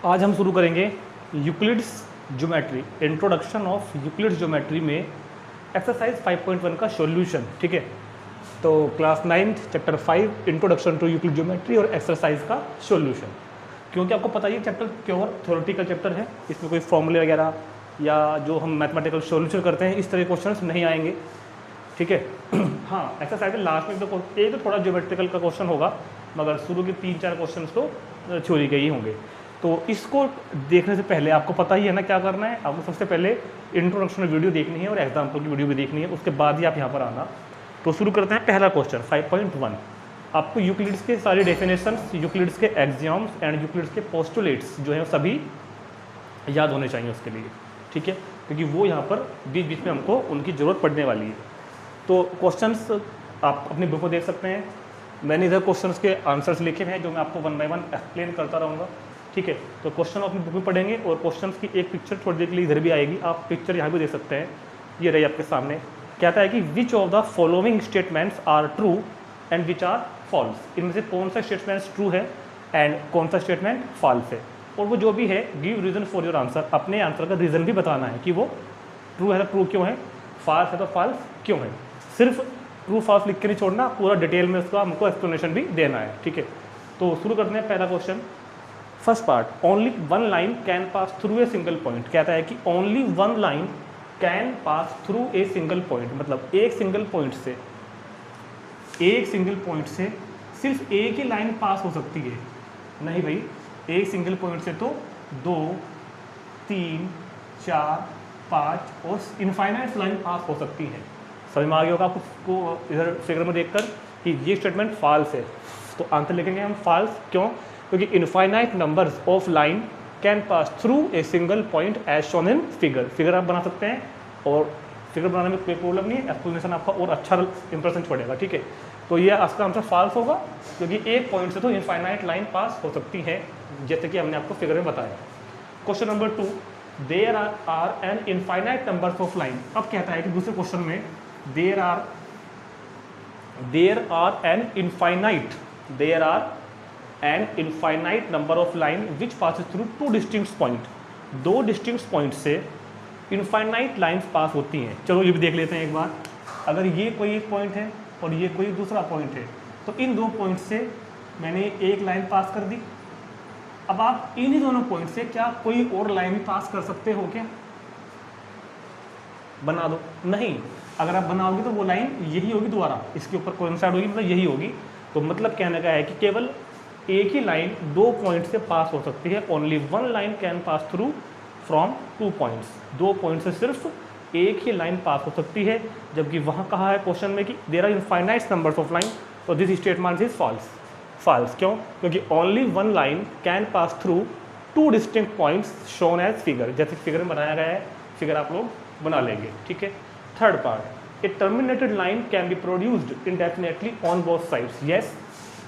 आज हम शुरू करेंगे Euclid's geometry, introduction of Euclid's geometry में एक्सरसाइज 5.1 का सॉल्यूशन। ठीक है, तो class 9th chapter 5 introduction to Euclid geometry और एक्सरसाइज का सॉल्यूशन। क्योंकि आपको पता ही है चैप्टर प्योर थ्योरेटिकल चैप्टर है, इसमें कोई फॉर्मूले वगैरह या जो हम मैथमेटिकल सॉल्यूशन करते हैं इस तरह के क्वेश्चंस नहीं आएंगे। ठीक है हाँ, एक्सरसाइज में लास्ट में तो एक तो थोड़ा ज्योमेट्रिकल का क्वेश्चन होगा, मगर शुरू के 3-4 क्वेश्चन तो थ्योरी के ही होंगे। तो इसको देखने से पहले आपको पता ही है ना क्या करना है। आपको सबसे पहले इंट्रोडक्शन वीडियो देखनी है और एग्जाम्पल की वीडियो भी देखनी है, उसके बाद ही आप यहाँ पर आना। तो शुरू करते हैं पहला क्वेश्चन 5.1। आपको यूक्लिड्स के सारी डेफिनेशंस, यूक्लिड्स के एक्सियोम्स एंड यूक्लिड्स के पोस्टुलेट्स जो हैं सभी याद होने चाहिए उसके लिए। ठीक है, क्योंकि वो यहाँ पर बीच बीच में हमको उनकी ज़रूरत पड़ने वाली है। तो क्वेश्चंस आप अपनी बुक में देख सकते हैं। मैंने इधर क्वेश्चंस के आंसर्स लिखे हैं जो मैं आपको 1 बाय 1 एक्सप्लेन करता रहूँगा। ठीक है, तो क्वेश्चन अपनी बुक में पढ़ेंगे और क्वेश्चंस की एक पिक्चर थोड़ी देर के लिए इधर भी आएगी, आप पिक्चर यहाँ भी देख सकते हैं। ये रही आपके सामने। कहता है कि which of the following statements are true and which are false. इनमें से कौन सा स्टेटमेंट्स ट्रू है एंड कौन सा स्टेटमेंट फॉल्स है। और वो जो भी है give reason for your answer, अपने आंसर का रीज़न भी बताना है कि वो ट्रू है तो ट्रू क्यों है, फॉल्स है तो फॉल्स क्यों है। सिर्फ ट्रू फॉल्स लिख के नहीं छोड़ना, पूरा डिटेल में उसका हमको एक्सप्लेनेशन भी देना है। ठीक है, तो शुरू करते हैं पहला question. First part, only one line can pass through a single point. कहता है कि only one line can pass through a single point, मतलब एक सिंगल पॉइंट से सिर्फ एक ही लाइन पास हो सकती है। नहीं भाई, एक सिंगल पॉइंट से तो 2, 3, 4, 5 और इनफाइनाइट लाइन पास हो सकती है। समझ में आ गया होगा आपको इधर फिगर में देखकर कि ये स्टेटमेंट फॉल्स है। तो आंसर लिखेंगे हम फॉल्स। क्यों? क्योंकि infinite numbers of line can pass through a single point as shown in figure. Figure आप बना सकते हैं और फिगर बनाने में कोई प्रॉब्लम नहीं है, एक्सप्लेनेशन आपका और अच्छा इंप्रेशन छोड़ेगा। ठीक है, तो ये इसका आंसर फॉल्स होगा क्योंकि एक पॉइंट से तो इनफाइनाइट लाइन पास हो सकती है, जैसे कि हमने आपको फिगर में बताया। Question number 2, there are an infinite numbers of line. अब कहता है कि दूसरे क्वेश्चन में there are an infinite number of line which passes through two distinct point. दो डिस्टिंक्ट पॉइंट से इनफाइनाइट लाइन्स पास होती हैं। चलो ये भी देख लेते हैं एक बार। अगर ये कोई एक पॉइंट है और ये कोई दूसरा पॉइंट है, तो इन दो पॉइंट से मैंने एक लाइन पास कर दी। अब आप इन्हीं दोनों पॉइंट से क्या कोई और लाइन भी पास कर सकते हो क्या? बना दो। नहीं, अगर आप बनाओगे तो वो लाइन यही होगी, दोबारा इसके ऊर कोइंसाइड होगी, मतलब यही होगी। तो मतलब कहने का है कि केवल एक ही लाइन दो पॉइंट से पास हो सकती है। Only one line can pass through from two points. दो पॉइंट से सिर्फ एक ही लाइन पास हो सकती है, जबकि वहाँ कहा है क्वेश्चन में कि there are infinite numbers of line. तो this statement is false. False क्यों? क्योंकि only one line can pass through two distinct points shown as figure. जैसे फिगर में बनाया गया है, फिगर आप लोग बना लेंगे। ठीक है, third part, A terminated line can be produced indefinitely on both sides. Yes,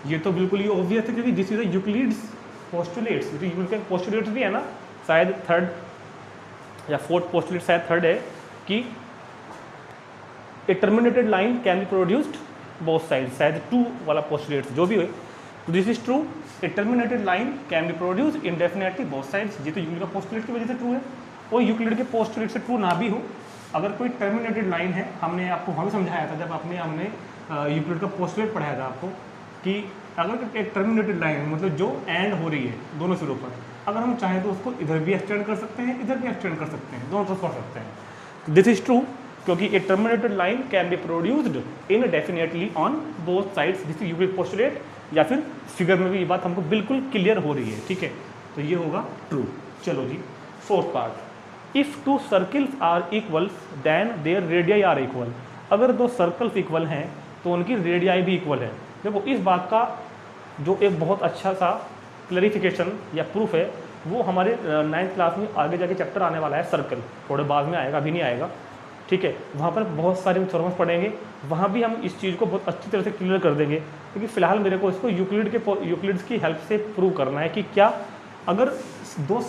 ये तो बिल्कुल ही ऑब्वियस है क्योंकि this is the Euclid's postulates. Euclid के पोस्टुलेट्स भी है ना, शायद थर्ड या फोर्थ पोस्टुलेट शायद थर्ड है कि a terminated line can be produced both side, शायद 2 वाला पोस्टुलेट्स जो भी हो। तो this is true, a terminated line can be produced indefinitely both sides. ये तो यूक्लिड का पोस्टुलेट की वजह से ट्रू है। और यूक्लिड के पोस्टुलेट से ट्रू ना भी हो, अगर कोई टर्मिनेटेड लाइन है, हमने आपको वहाँ भी समझाया था जब हमने यूक्लिड का पोस्टुलेट पढ़ाया था आपको कि अगर एक टर्मिनेटेड लाइन मतलब जो एंड हो रही है दोनों सिरों पर, अगर हम चाहें तो उसको इधर भी एक्सटेंड कर सकते हैं, इधर भी एक्सटेंड कर सकते हैं, दोनों तरफ कर सकते हैं। दिस इज ट्रू क्योंकि a terminated line can be produced indefinitely on both sides. This is Euclid postulate, या फिर फिगर में भी ये बात हमको बिल्कुल क्लियर हो रही है। ठीक है, तो ये होगा ट्रू। चलो जी, fourth part, if two circles are equal then their radii are equal. अगर दो सर्कल्स इक्वल हैं तो उनकी रेडियाई भी इक्वल है। देखो, इस बात का जो एक बहुत अच्छा सा क्लैरिफिकेशन या प्रूफ है वो हमारे 9th क्लास में आगे जाके चैप्टर आने वाला है सर्कल, थोड़े बाद में आएगा, अभी नहीं आएगा। ठीक है, वहाँ पर बहुत सारे थ्योरम्स पढ़ेंगे, वहाँ भी हम इस चीज़ को बहुत अच्छी तरह से क्लियर कर देंगे। क्योंकि फिलहाल मेरे को इसको यूक्लिड्स की हेल्प से प्रूव करना है कि क्या अगर दो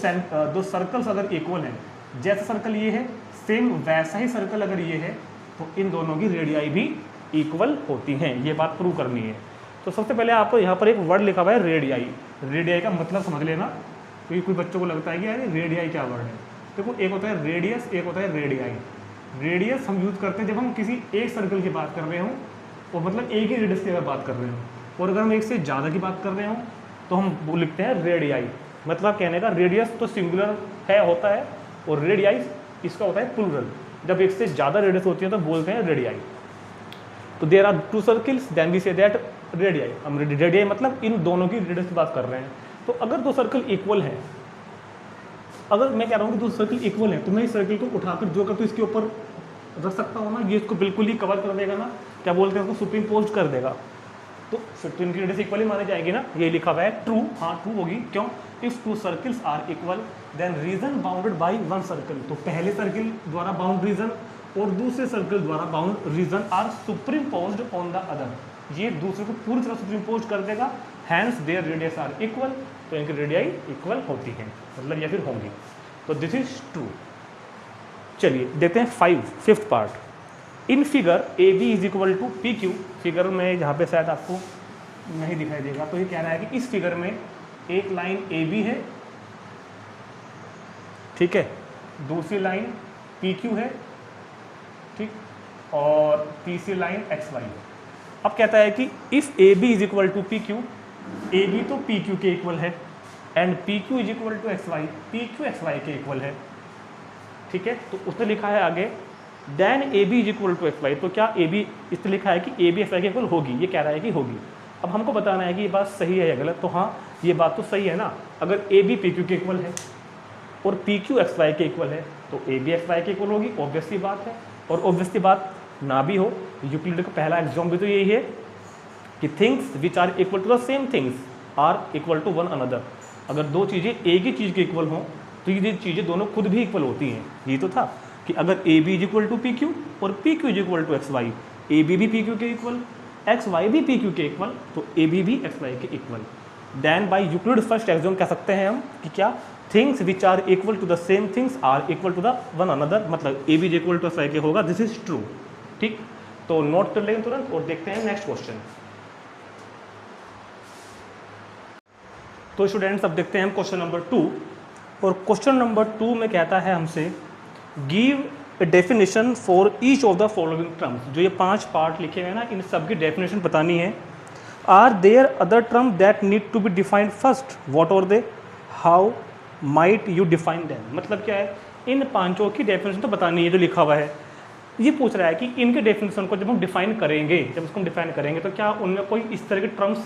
सर्कल्स अगर इक्वल हैं, जैसा सर्कल ये है सेम वैसा ही सर्कल अगर ये है, तो इन दोनों की रेडियाई भी इक्वल होती हैं। ये बात प्रूव करनी है। तो सबसे पहले आपको यहाँ पर एक वर्ड लिखा हुआ है रेडियाई। रेडियाई का मतलब समझ लेना। क्योंकि कुछ बच्चों को लगता है कि यार रेडियाई क्या वर्ड है। देखो एक होता है रेडियस, एक होता है रेडियाई। रेडियस हम यूज़ करते हैं जब हम किसी एक सर्कल की बात कर रहे हों, और मतलब एक ही रेडियस की अगर बात कर रहे हो, और अगर हम एक से ज़्यादा की बात कर रहे हों तो हम वो लिखते हैं रेडियाई। मतलब कहने का रेडियस तो सिंगुलर है होता है, और रेडियाई इसका होता है प्लूरल। जब एक से ज़्यादा रेडियस होती है तो बोलते हैं रेडियाई। तो there are two circles then we say that radii. हम रेडियाई मतलब इन दोनों की रेडियस की बात कर रहे हैं। तो अगर दो सर्कल इक्वल है, अगर मैं कह रहा हूँ कि दो सर्कल इक्वल है, तो मैं इस सर्कल को उठाकर जो कर तो इसके ऊपर रख सकता हूँ ना, ये इसको बिल्कुल ही कवर कर देगा ना, क्या बोलते हैं उसको, सुप्रीम पोस्ट कर देगा। तो फिर तो इनकी रेडियस इक्वल ही मानी जाएगी ना। ये लिखा हुआ है ट्रू, हाँ ट्रू होगी। क्यों? If two circles are equal then region bounded by one circle. तो पहले सर्कल द्वारा बाउंड रीजन और दूसरे सर्कल द्वारा bound region are superimposed on the other. ये दूसरे को पूरी तरह सुप्रीम पोज कर देगा। Hence their radius are equal, तो इनकी रेडियाई इक्वल होती है, मतलब या फिर होंगी। तो दिस इज ट्रू। चलिए देखते हैं fifth part. In figure A B is equal to P Q. Figure में जहाँ पे शायद आपको नहीं दिखाई देगा, तो ये कह रहा है कि इस फिगर में एक लाइन ए बी है, ठीक है, दूसरी लाइन पी क्यू है, ठीक, और तीसरी लाइन एक्स वाई है। अब कहता है कि if A B is equal to P Q, A B तो पी क्यू के इक्वल है, and P Q is equal to X Y, P Q X Y के इक्वल है, ठीक है। तो उसने लिखा है आगे then A B is equal to X Y. तो क्या ए बी, इसने लिखा है कि ए बी एक्स वाई के इक्वल होगी, ये कह रहा है कि होगी। अब हमको बताना है कि ये बात सही है या गलत। तो हाँ, ये बात तो सही है ना। अगर ए बी पी क्यू के इक्वल है और पी क्यू एक्स वाई के इक्वल है, तो ए बी एक्स वाई के इक्वल होगी, ऑब्वियसली बात है। और ऑब्वियसली बात ना भी हो, यूक्लिड का पहला एग्जाम भी तो यही है कि things which are equal to the same things are equal to one another. अगर दो चीज़ें एक ही चीज़ के इक्वल हों तो ये चीज़ें दोनों खुद भी इक्वल होती हैं। ये तो था कि अगर A B is equal to P Q और P Q is equal to X Y, A B भी पी क्यू के इक्वल, एक्स वाई भी पी क्यू के इक्वल, तो ए बी भी एक्स वाई के equal. Then by Euclid first axiom कह सकते हैं हम कि क्या, things which are equal to the same things are equal to the one another, मतलब A B is equal to X Y के होगा। दिस इज ट्रू, ठीक। तो नोट कर लेंगे तुरंत और देखते हैं नेक्स्ट क्वेश्चन। तो स्टूडेंट्स अब देखते हैं हम क्वेश्चन नंबर 2, और क्वेश्चन नंबर 2 में कहता है हमसे give a definition for each of the following terms. जो ये 5 पार्ट लिखे हुए हैं ना, इन सब की डेफिनेशन बतानी है। Are there other term that need to be defined first, what are they, how might you define them. मतलब क्या है, इन 5 की डेफिनेशन तो बतानी है जो लिखा हुआ है। ये पूछ रहा है कि इनके डेफिनेशन को जब हम डिफाइन करेंगे, जब उसको हम डिफाइन करेंगे तो क्या उनमें कोई इस तरह के टर्म्स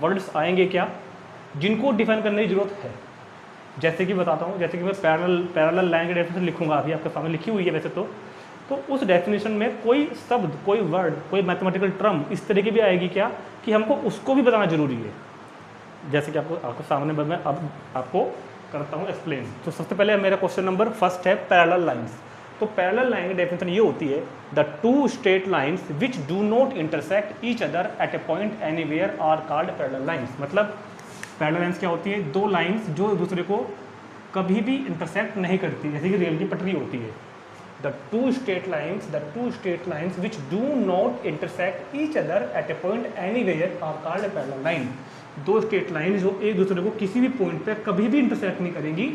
वर्ड्स आएंगे क्या जिनको डिफाइन करने की जरूरत है। जैसे कि बताता हूँ, जैसे कि मैं पैरेलल लाइन की डेफिनेशन लिखूंगा, अभी आपके सामने लिखी हुई है वैसे तो उस डेफिनेशन में कोई शब्द, कोई वर्ड, कोई मैथमेटिकल टर्म इस तरह की भी आएगी क्या कि हमको उसको भी बताना जरूरी है। जैसे कि आपको सामने मैं अब आपको करता हूँ एक्सप्लेन। तो सबसे पहले मेरा क्वेश्चन नंबर फर्स्ट है पैरेलल लाइन्स। तो पैरेलल लाइन की डेफिनेशन ये होती है the two straight lines which do not intersect each other at a point anywhere are called parallel lines. मतलब पैरेलल लाइन्स क्या होती है, दो लाइन्स जो एक दूसरे को कभी भी इंटरसेक्ट नहीं करती, जैसे कि रेल की पटरी होती है। The two straight lines which do not intersect each other at a point anywhere are called parallel line. दो स्ट्रेट लाइन जो एक दूसरे को किसी भी पॉइंट पे कभी भी इंटरसेक्ट नहीं करेंगी,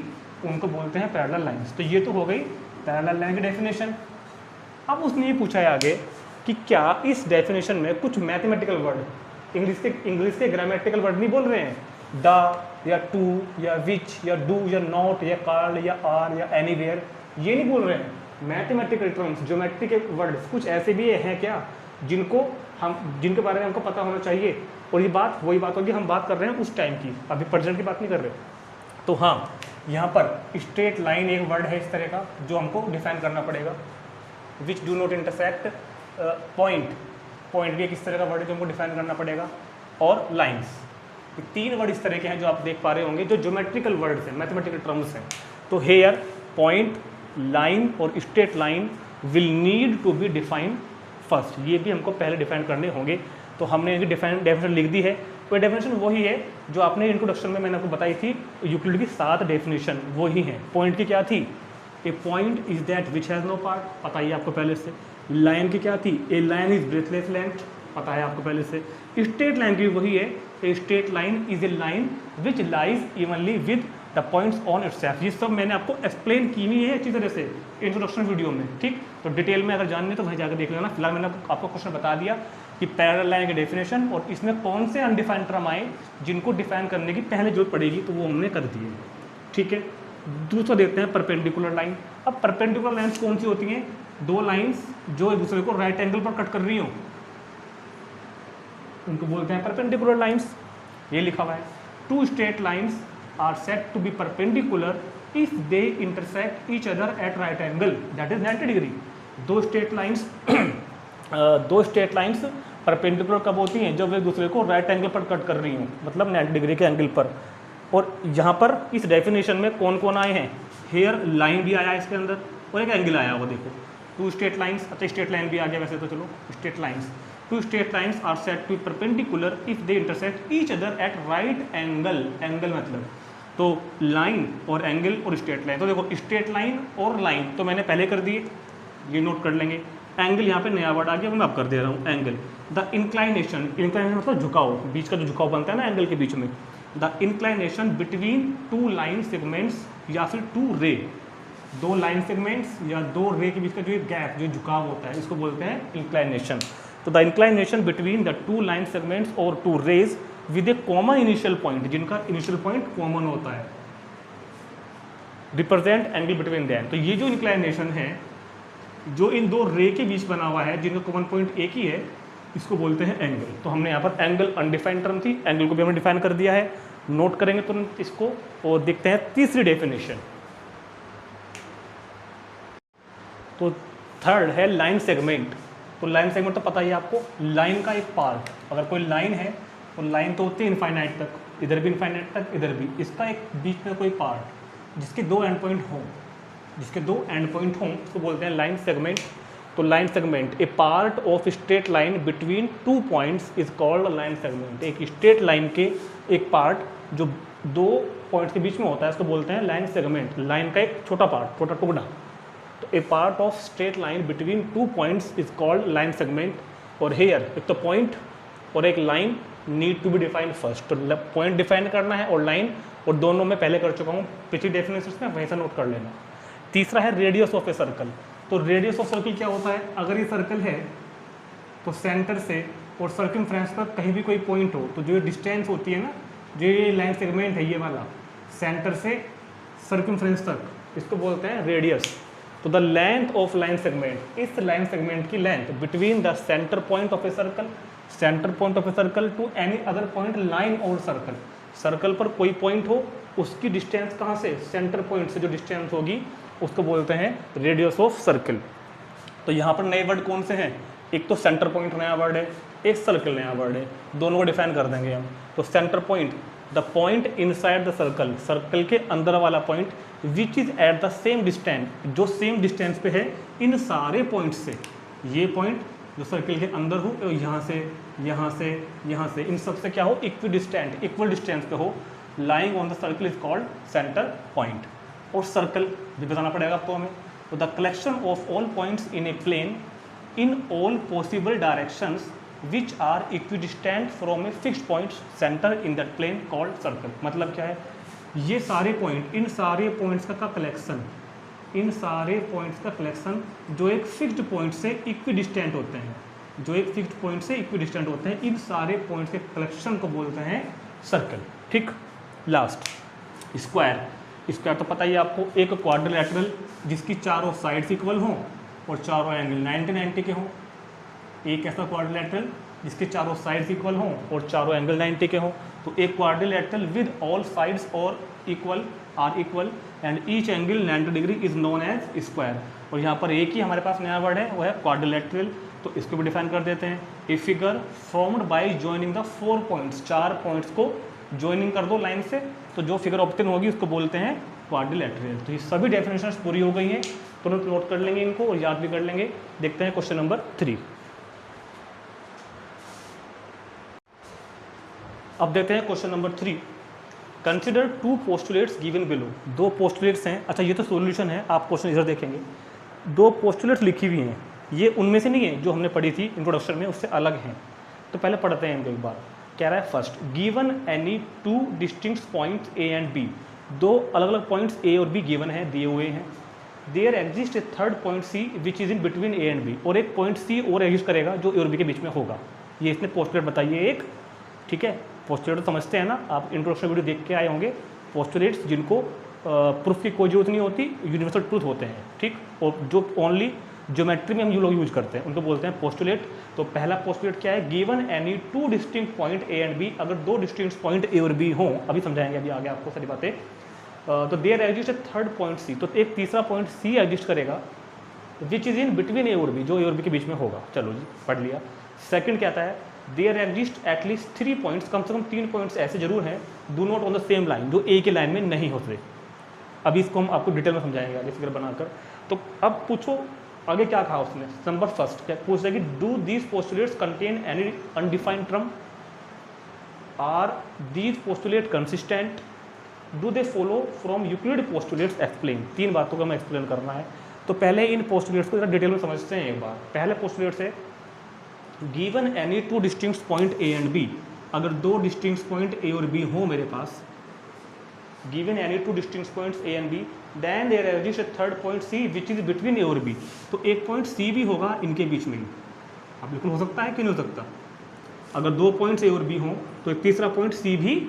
उनको बोलते हैं पैरेलल लाइन्स। तो ये तो हो गई पैरेलल लाइन की डेफिनेशन। अब उसने ये पूछा है आगे कि क्या इस डेफिनेशन में कुछ मैथमेटिकल वर्ड, इंग्लिश के ग्रामेटिकल वर्ड नहीं बोल रहे हैं, द या टू या विच या डू या नॉट या कॉल्ड या आर या एनीवेयर, ये नहीं बोल रहे हैं। मैथमेटिकल टर्म्स, ज्योमेट्री के वर्ड्स कुछ ऐसे भी हैं क्या जिनके बारे में हमको पता होना चाहिए। और ये बात वही बात होगी, हम बात कर रहे हैं उस टाइम की, अभी प्रेजेंट की बात नहीं कर रहे। तो हाँ, यहाँ पर स्ट्रेट लाइन एक वर्ड है इस तरह का जो हमको डिफाइन करना पड़ेगा। विच डू नॉट इंटरसेक्ट, पॉइंट भी एक इस तरह का वर्ड है जो हमको डिफाइन करना पड़ेगा, और लाइन्स। 3 वर्ड इस तरह के हैं जो आप देख पा रहे होंगे, जो ज्योमेट्रिकल वर्ड्स हैं, मैथमेटिकल टर्म्स हैं। तो हेयर, पॉइंट, लाइन और straight line will need to be defined first. ये भी हमको पहले डिफाइन करने होंगे। तो हमने इनकी डेफिनेशन लिख दी है। तो डेफिनेशन वही है जो आपने इंट्रोडक्शन में मैंने आपको बताई थी, यूक्लिड की 7 डेफिनेशन वही हैं। पॉइंट की क्या थी, a point is that which has no part, पता ही आपको पहले से। लाइन की क्या थी, a line is breadthless length, पता है आपको पहले से। स्ट्रेट लाइन की वही है, a straight line is a line which lies evenly with the points on itself. ये सब मैंने आपको एक्सप्लेन की हुई है अच्छी तरह से इंट्रोडक्शन वीडियो में, ठीक। तो डिटेल में अगर जाननी है तो वहीं जाकर देख लेना। फिलहाल मैंने आपको क्वेश्चन बता दिया कि पैरेलल लाइन की डेफिनेशन और इसमें कौन से अनडिफाइंड टर्म आए जिनको डिफाइन करने की पहले जरूरत पड़ेगी, तो वो हमने कर दी है, ठीक है। दूसरा देखते हैं परपेंडिकुलर लाइन। अब परपेंडिकुलर लाइन्स कौन सी होती हैं? दो लाइन्स जो एक दूसरे को राइट एंगल पर कट कर रही हो उनको बोलते हैं परपेंडिकुलर लाइन्स। ये लिखा हुआ है, two straight lines are said to be perpendicular if they intersect each other at right angle that is 90 degree. दो स्ट्रेट लाइन्स परपेंडिकुलर कब होती हैं? जब वे एक दूसरे को राइट एंगल पर कट कर रही हूँ, मतलब 90 डिग्री के एंगल पर। और यहाँ पर इस डेफिनेशन में कौन कौन आए हैं? हेयर लाइन भी आया इसके अंदर और एक एंगल आया, वो देखो टू स्ट्रेट लाइन्स। अच्छा स्ट्रेट लाइन भी आ गया वैसे तो, चलो straight lines. Two straight lines are said to be perpendicular if they intersect each other at right angle. Angle मतलब तो लाइन और एंगल और स्ट्रेट लाइन। तो देखो स्ट्रेट लाइन और लाइन तो मैंने पहले कर दिए, ये नोट कर लेंगे। एंगल यहाँ पे नया वर्ड आ गया, मैं अब कर दे रहा हूँ एंगल। द इंक्लाइनेशन, इंक्लाइनेशन मतलब झुकाव, बीच का जो झुकाव बनता है ना एंगल के बीच में। The inclination between two line segments या फिर टू रे, दो लाइन सेगमेंट्स या दो रे के बीच का जो एक गैप, जो झुकाव होता है, इसको बोलते हैं इंक्लाइनेशन। तो the inclination between the two line segments और two rays with a common initial point, जिनका इनिशियल पॉइंट कॉमन होता है, रिप्रेजेंट एंगल बिटवीन देम। तो ये जो इंक्लाइनेशन है जो इन दो रे के बीच बना हुआ है, जिनका कॉमन पॉइंट एक ही है, इसको बोलते हैं एंगल। तो हमने यहाँ पर एंगल अनडिफाइंड टर्म थी, एंगल को भी हमने डिफाइन कर दिया है, नोट करेंगे तुरंत इसको। और देखते हैं तीसरी डेफिनेशन। तो थर्ड है लाइन सेगमेंट। तो लाइन सेगमेंट तो पता ही है आपको, लाइन का एक पार्ट, अगर कोई लाइन है तो लाइन तो होती है इनफाइनाइट तक, इधर भी इनफाइनाइट तक, इधर भी, इसका एक बीच में कोई पार्ट जिसके दो एंड पॉइंट हों, उसको बोलते हैं लाइन सेगमेंट। तो line segment, A part of straight line between two points is called line segment. एक स्ट्रेट लाइन के एक पार्ट जो दो पॉइंट्स के बीच में होता है, इसको बोलते हैं लाइन सेगमेंट। लाइन का एक छोटा पार्ट, छोटा टुकड़ा। तो a part of straight line between two points is called line segment. और हेयर एक तो पॉइंट और एक line need to be defined first. तो पॉइंट डिफाइन करना है और लाइन, और दोनों मैं पहले कर चुका हूँ पिछली डेफिनेशन में, वैसा नोट कर लेना। तीसरा है रेडियस ऑफ ए सर्कल। तो रेडियस ऑफ सर्कल क्या होता है? अगर ये सर्कल है तो सेंटर से और सर्कमफ्रेंस पर कहीं भी कोई पॉइंट हो, तो जो डिस्टेंस होती है ना, जो ये लाइन सेगमेंट है ये वाला, सेंटर से सर्कमफ्रेंस तक, इसको बोलते हैं रेडियस। तो the length of line segment, इस लाइन सेगमेंट की length between the centre point of a circle, centre point of a circle to any other point line और सर्कल। सर्कल पर कोई पॉइंट हो, उसकी डिस्टेंस कहाँ से? सेंटर पॉइंट से जो डिस्टेंस होगी उसको बोलते हैं रेडियस ऑफ सर्कल। तो यहाँ पर नए वर्ड कौन से हैं? एक तो सेंटर पॉइंट नया वर्ड है, एक सर्कल नया वर्ड है, दोनों को डिफाइन कर देंगे हम। तो centre point, the point inside the circle, circle के अंदर वाला point, which is at the same distance, जो सेम डिस्टेंस पे है इन सारे पॉइंट से। ये पॉइंट जो सर्कल के अंदर हो, यहाँ से, यहाँ से, यहाँ से, इन सब से क्या हो? इक्वल डिस्टेंस पे हो, lying on the circle is called centre point. और सर्कल भी बताना पड़ेगा आपको हमें। तो the collection of all points in a plane in all possible directions which are equidistant from a fixed point centre in that plane called circle. मतलब क्या है? ये सारे पॉइंट, इन सारे पॉइंट्स का कलेक्शन, इन सारे पॉइंट्स का कलेक्शन जो एक फिक्स्ड पॉइंट से इक्विडिस्टेंट होते हैं, जो एक फिक्स्ड पॉइंट से इक्विडिस्टेंट होते हैं, इन सारे पॉइंट्स के कलेक्शन को बोलते हैं सर्कल। ठीक। Last square. स्क्वायर तो पता ही है आपको, एक क्वाड्रिलेटरल जिसकी चारों साइड्स इक्वल हों और चारों एंगल 90 के हों। एक ऐसा क्वाड्रिलेटरल जिसके चारों साइड्स इक्वल हों और चारों एंगल 90 के हों। तो एक क्वाड्रिलेटरल विद ऑल साइड्स और equal are equal and each angle 90 degree is known as square. और यहाँ पर एक ही हमारे पास नया वर्ड है, वो है क्वाड्रिलेटरल। तो इसको भी डिफाइन कर देते हैं। A figure formed by joining the 4 points, 4 points को ज्वाइनिंग कर दो लाइन से, तो जो फिगर ऑप्टेन होगी उसको बोलते हैं क्वाड्रिलेटरल। तो ये सभी डेफिनेशंस पूरी हो गई हैं, तुरंत नोट कर लेंगे इनको और याद भी कर लेंगे। देखते हैं क्वेश्चन नंबर 3। अब देखते हैं question number 3। Consider 2 postulates given below. 2 postulates हैं। अच्छा ये तो सॉल्यूशन है, आप क्वेश्चन इधर देखेंगे। 2 पोस्टुलेट्स लिखी हुई हैं, ये उनमें से नहीं है जो हमने पढ़ी थी इंट्रोडक्शन में, उससे अलग हैं। तो पहले पढ़ते हैं इनको एक बार। कह रहा है first, given any 2 distinct points A and B. दो अलग अलग पॉइंट्स ए और बी गिवन है, दिए हुए हैं। There exist a third point C which is in between A and B, और एक पॉइंट सी और एग्जिस्ट करेगा जो ए और बी के बीच में होगा। ये इसने पोस्टुलेट बताई है एक, ठीक है। पोस्टुलेट समझते हैं ना, आप इंट्रोडक्शन वीडियो देख के आए होंगे। पोस्टुलेट्स जिनको प्रूफ की कोई जरूरत नहीं होती, यूनिवर्सल ट्रूथ होते हैं, ठीक, और जो ओनली ज्योमेट्री में हम लोग यूज करते हैं उनको बोलते हैं पोस्टुलेट। तो पहला पोस्टुलेट क्या है, given any two distinct point A and B, अगर दो डिस्टिंक्ट पॉइंट ए और बी हों, अभी समझाएंगे अभी आगे आपको सारी बातें, तो there exist a third point C, तो एक तीसरा पॉइंट सी एग्जिस्ट करेगा विच इज इन बिटवीन ए और बी, जो ए और बी के बीच में होगा। चलो जी पढ़ लिया। सेकंड कहता है देयर एग्जिस्ट एटलीस्ट 3 पॉइंट्स, कम से कम 3 पॉइंट्स ऐसे जरूर हैं, do not on the same line, जो ए के लाइन में नहीं होते। अभी इसको हम आपको डिटेल में समझाएंगे आगे फिगर बनाकर। तो अब पूछो आगे क्या कहा उसने, नंबर फर्स्ट क्या पूछ रहा है कि do these postulates contain any undefined term, are these postulate consistent, do they follow from Euclid postulates explain. 3 बातों को हमें एक्सप्लेन करना है। तो पहले इन पोस्टुलेट्स को जरा डिटेल में समझते हैं एक बार। पहले पोस्टुलेट से given any two distinct point A and B, अगर दो डिस्टिंक्ट पॉइंट ए और बी हो मेरे पास, given any two distinct points A and B, then there exist a third point C which is between A और B, तो एक point सी भी होगा इनके बीच में ही। अब बिल्कुल हो सकता है कि नहीं हो सकता, अगर 2 पॉइंट्स ए और बी हों तो एक तीसरा पॉइंट सी भी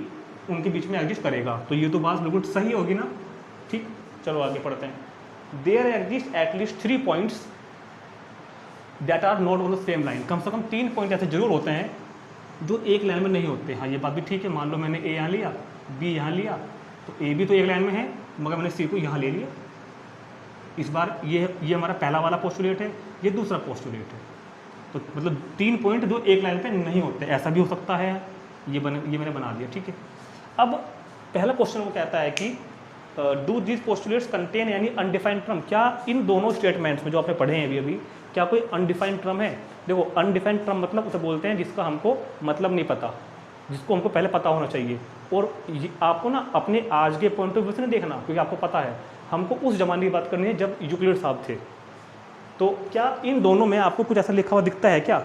उनके बीच में एग्जिस्ट करेगा। तो ये तो बात बिल्कुल सही होगी ना, ठीक। चलो आगे पढ़ते हैं। There exist at least 3 points that are not on the same line, कम से कम 3 पॉइंट ऐसे जरूर होते हैं जो एक लाइन में नहीं होते। हाँ ये बात भी ठीक है, मान लो मैंने ए यहाँ लिया, बी यहाँ लिया, तो ए भी तो एक लाइन में है, मगर मैंने सी को यहाँ ले लिया। इस बार ये हमारा पहला वाला पोस्टुलेट है, ये दूसरा पोस्टुलेट है। तो मतलब 3 पॉइंट जो एक लाइन पे नहीं होते, ऐसा भी हो सकता है। ये मैंने बना दिया, ठीक है। अब पहला क्वेश्चन वो कहता है कि डू दिस पोस्टुलेट्स कंटेन यानी अनडिफाइंड टर्म, क्या इन दोनों स्टेटमेंट्स में जो आपने पढ़े हैं अभी क्या कोई अनडिफाइंड टर्म है। देखो अनडिफाइंड टर्म मतलब उसे बोलते हैं जिसका हमको मतलब नहीं पता, जिसको हमको पहले पता होना चाहिए। और आपको ना अपने आज के पॉइंट ऑफ व्यू से नहीं देखना, क्योंकि आपको पता है हमको उस जमाने की बात करनी है जब यूक्लिड साहब थे। तो क्या इन दोनों में आपको कुछ ऐसा लिखा हुआ दिखता है क्या